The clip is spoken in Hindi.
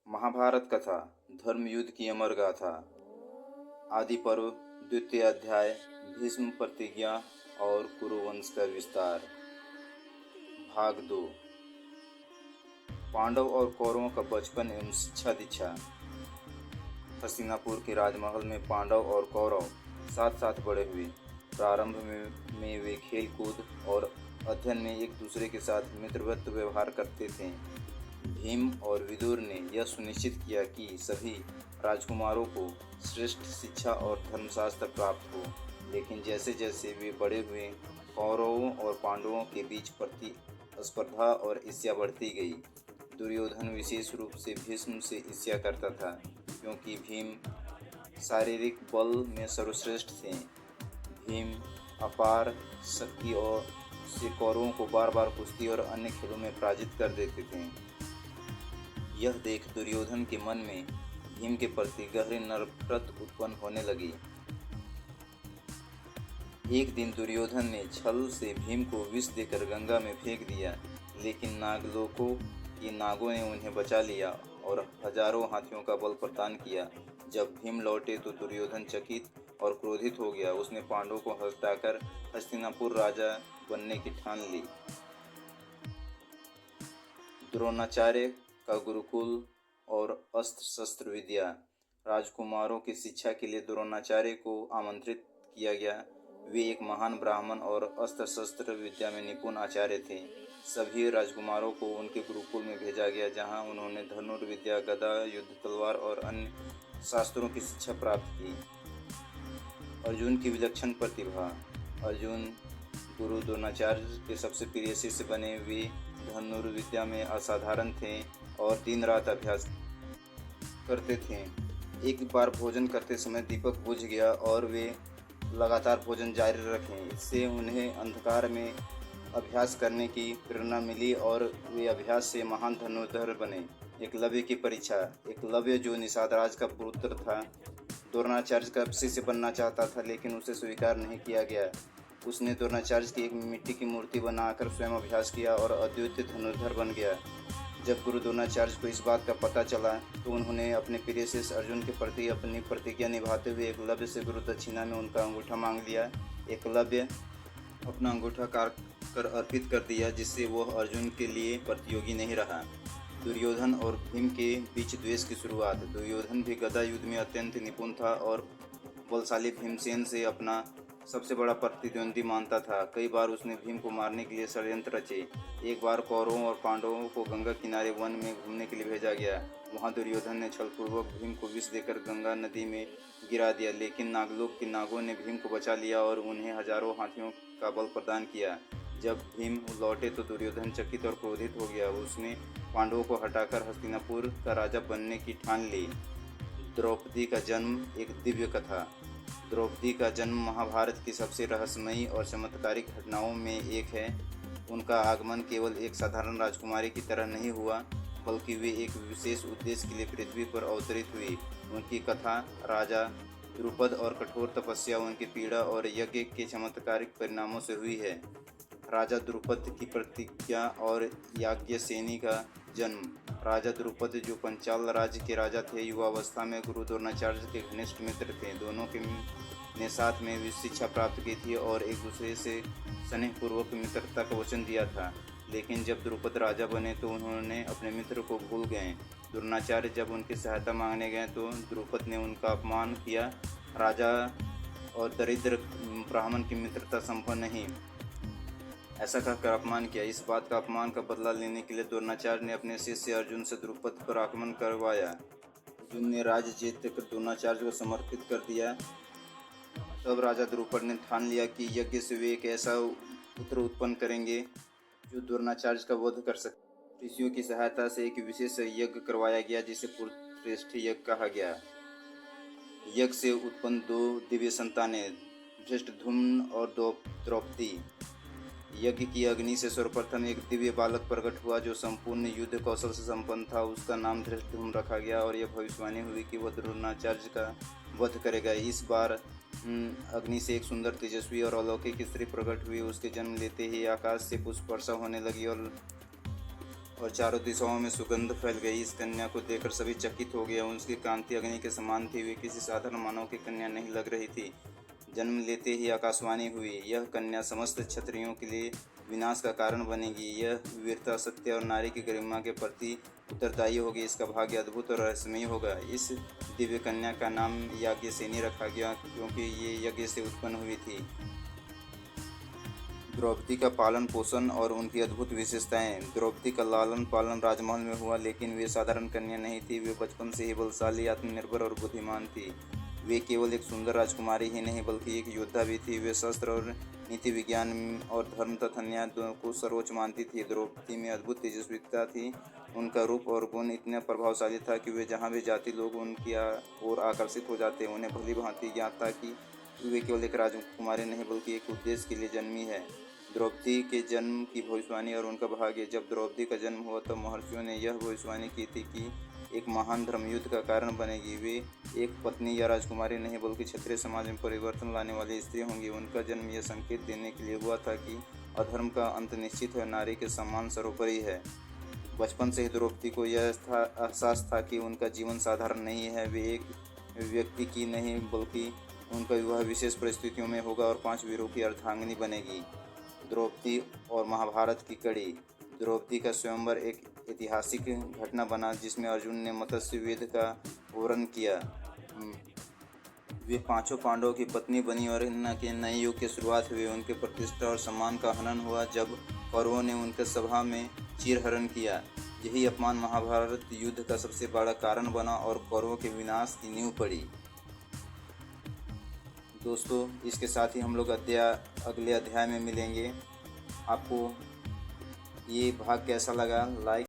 महाभारत कथा धर्म युद्ध की अमर गाथा आदि पर्व द्वितीय अध्याय भीष्म प्रतिज्ञा और कुरुवंश का विस्तार भाग 2। पांडव और कौरवों का बचपन एवं शिक्षा दीक्षा। हस्तिनापुर के राजमहल में पांडव और कौरव साथ साथ बड़े हुए। प्रारंभ में वे खेल कूद और अध्ययन में एक दूसरे के साथ मित्रवत व्यवहार करते थे। भीम और विदुर ने यह सुनिश्चित किया कि सभी राजकुमारों को श्रेष्ठ शिक्षा और धर्मशास्त्र प्राप्त हो। लेकिन जैसे जैसे वे बड़े हुए, कौरवों और पांडवों के बीच प्रतिस्पर्धा और ईर्ष्या बढ़ती गई। दुर्योधन विशेष रूप से भीष्म से ईर्ष्या करता था, क्योंकि भीम शारीरिक बल में सर्वश्रेष्ठ थे। भीम अपार शक्ति और से कौरवों को बार बार कुश्ती और अन्य खेलों में पराजित कर देते थे। यह देख दुर्योधन के मन में भीम के प्रति गहरी नफरत उत्पन्न होने लगी। एक दिन दुर्योधन ने छल से भीम को विष देकर गंगा में फेंक दिया, लेकिन नागलोकों की नागों ने उन्हें बचा लिया और हजारों हाथियों का बल प्रदान किया। जब भीम लौटे तो दुर्योधन चकित और क्रोधित हो गया। उसने पांडवों को हटाकर हस्तिनापुर राजा बनने की ठान ली। द्रोणाचार्य का गुरुकुल और अस्त्र शस्त्र विद्या। राजकुमारों की शिक्षा के लिए द्रोणाचार्य को आमंत्रित किया गया। वे एक महान ब्राह्मण और अस्त्र शस्त्र विद्या में निपुण आचार्य थे। सभी राजकुमारों को उनके गुरुकुल में भेजा गया, जहां उन्होंने धनुर्विद्या, गदा, युद्ध, तलवार और अन्य शास्त्रों की शिक्षा प्राप्त की। अर्जुन की विलक्षण प्रतिभा। अर्जुन गुरु द्रोणाचार्य के सबसे प्रिय शिष्य बने। वे धनुर्विद्या में असाधारण थे और दिन रात अभ्यास करते थे। एक बार भोजन करते समय दीपक बुझ गया और वे लगातार भोजन जारी रखें। इससे उन्हें अंधकार में अभ्यास करने की प्रेरणा मिली और वे अभ्यास से महान धनुर्धर बने। एकलव्य की परीक्षा। एकलव्य जो निषाद राज का पुत्र था, द्रोणाचार्य का शिष्य बनना चाहता था, लेकिन उसे स्वीकार नहीं किया गया। उसने द्रोणाचार्य की एक मिट्टी की मूर्ति बनाकर स्वयं अभ्यास किया और अद्वितीय धनुर्धर बन गया। जब गुरु द्रोणाचार्य को इस बात का पता चला तो उन्होंने अपने प्रिय शिष्य अर्जुन के प्रति अपनी प्रतिज्ञा निभाते हुए एकलव्य से गुरु दक्षिणा में उनका अंगूठा मांग लिया। एकलव्य अपना अंगूठा काट कर अर्पित कर दिया, जिससे वह अर्जुन के लिए प्रतियोगी नहीं रहा। दुर्योधन और भीम के बीच द्वेष की शुरुआत। दुर्योधन भी गदा युद्ध में अत्यंत निपुण था और बलशाली भीमसेन से अपना सबसे बड़ा प्रतिद्वंदी मानता था। कई बार उसने भीम को मारने के लिए षड्यंत्र रचे। एक बार कौरवों और पांडवों को गंगा किनारे वन में घूमने के लिए भेजा गया। वहां दुर्योधन ने छलपूर्वक भीम को विष देकर गंगा नदी में गिरा दिया, लेकिन नागलोक के नागों ने भीम को बचा लिया और उन्हें हजारों हाथियों का बल प्रदान किया। जब भीम लौटे तो दुर्योधन चकित और क्रोधित हो गया। उसने पांडवों को हटाकर हस्तिनापुर का राजा बनने की ठान ली। द्रौपदी का जन्म एक दिव्य कथा। द्रौपदी का जन्म महाभारत की सबसे रहस्यमयी और चमत्कारिक घटनाओं में एक है। उनका आगमन केवल एक साधारण राजकुमारी की तरह नहीं हुआ, बल्कि वे एक विशेष उद्देश्य के लिए पृथ्वी पर अवतरित हुई। उनकी कथा राजा द्रुपद और कठोर तपस्या, उनकी पीड़ा और यज्ञ के चमत्कारिक परिणामों से हुई है। राजा द्रुपद की प्रतिज्ञा और याज्ञसेनी का जन्म। राजा द्रुपद जो पंचाल राज्य के राजा थे, युवावस्था में गुरु द्रोणाचार्य के घनिष्ठ मित्र थे। दोनों के ने साथ में शिक्षा प्राप्त की थी और एक दूसरे से स्नेहपूर्वक मित्रता का वचन दिया था। लेकिन जब द्रुपद राजा बने तो उन्होंने अपने मित्र को भूल गए। द्रोणाचार्य जब उनकी सहायता मांगने गए तो द्रुपद ने उनका अपमान किया। राजा और दरिद्र ब्राह्मण की मित्रता संभव नहीं, ऐसा कहकर अपमान किया। इस बात का अपमान का बदला लेने के लिए द्रोणाचार्य ने अपने शिष्य अर्जुन से द्रुपद पर आक्रमण करवाया। अर्जुन ने राज्य जीतकर द्रोणाचार्य को समर्पित कर दिया। तब राजा द्रुपद ने ठान लिया कि यज्ञ से वे एक ऐसा पुत्र उत्पन्न करेंगे जो द्रोणाचार्य का वध कर सके। ऋषियों की सहायता से एक विशेष यज्ञ करवाया गया, जिसे पुत्रश्रेष्ठ यज्ञ कहा गया। यज्ञ से उत्पन्न दो दिव्य संतानें, धृष्टद्युम्न और द्रौपदी। यज्ञ की अग्नि से सर्वप्रथम एक दिव्य बालक प्रकट हुआ जो संपूर्ण युद्ध कौशल से संपन्न था। उसका नाम धृष्टद्युम्न रखा गया और यह भविष्यवाणी हुई कि वह द्रोणाचार्य का वध करेगा। इस बार अग्नि से एक सुंदर, तेजस्वी और अलौकिक स्त्री प्रकट हुई। उसके जन्म लेते ही आकाश से पुष्प वर्षा होने लगी और और चारों दिशाओं में सुगंध फैल गई। इस कन्या को देखकर सभी चकित हो गए। उसकी कांति अग्नि के समान थी। वे किसी साधारण मानव की कन्या नहीं लग रही थी। जन्म लेते ही आकाशवाणी हुई, यह कन्या समस्त क्षत्रियों के लिए विनाश का कारण बनेगी। यह वीरता, सत्य और नारी की गरिमा के प्रति उत्तरदायी होगी। इसका भाग्य अद्भुत और रहस्यमय होगा। इस दिव्य कन्या का नाम याज्ञसेनी रखा गया, क्योंकि ये यज्ञ से उत्पन्न हुई थी। द्रौपदी का पालन पोषण और उनकी अद्भुत विशेषताएं। द्रौपदी का लालन पालन राजमहल में हुआ, लेकिन वे साधारण कन्या नहीं थी। वे बचपन से ही बलशाली, आत्मनिर्भर और बुद्धिमान थी। वे केवल एक सुंदर राजकुमारी ही नहीं, बल्कि एक योद्धा भी थी। वे शस्त्र और नीति विज्ञान और धर्म तथा न्याय दोनों को सर्वोच्च मानती थी। द्रौपदी में अद्भुत तेजस्विता थी। उनका रूप और गुण इतना प्रभावशाली था कि वे जहाँ भी जाती, लोग उनकी ओर आकर्षित हो जाते। उन्हें भली भांति ज्ञात था कि वे केवल एक राजकुमारी नहीं, बल्कि एक उद्देश्य के लिए जन्मी है। द्रौपदी के जन्म की भविष्यवाणी और उनका भाग्य। जब द्रौपदी का जन्म हुआ तब महर्षियों ने यह भविष्यवाणी की थी कि एक महान धर्मयुद्ध का कारण बनेगी। वे एक पत्नी या राजकुमारी नहीं, बल्कि क्षत्रिय समाज में परिवर्तन लाने वाली स्त्री होंगी। उनका जन्म यह संकेत देने के लिए हुआ था कि अधर्म का अंत निश्चित है, नारी के सम्मान सर्वोपरि है। बचपन से ही द्रौपदी को यह एहसास था कि उनका जीवन साधारण नहीं है। वे एक व्यक्ति की नहीं, बल्कि उनका विवाह विशेष परिस्थितियों में होगा और 5 वीरों की अर्धांगिनी बनेगी। द्रौपदी और महाभारत की कड़ी। द्रौपदी का स्वयंवर एक ऐतिहासिक घटना बना, जिसमें अर्जुन ने मत्स्य वेद का वर्णन किया। वे 5 पांडवों की पत्नी बनी और के नए युग की शुरुआत हुई। उनके प्रतिष्ठा और सम्मान का हनन हुआ जब कौरवों ने उनके सभा में चीरहरण किया। यही अपमान महाभारत युद्ध का सबसे बड़ा कारण बना और कौरवों के विनाश की नींव पड़ी। दोस्तों, इसके साथ ही हम लोग अगले अध्याय में मिलेंगे। आपको ये भाग कैसा लगा, लाइक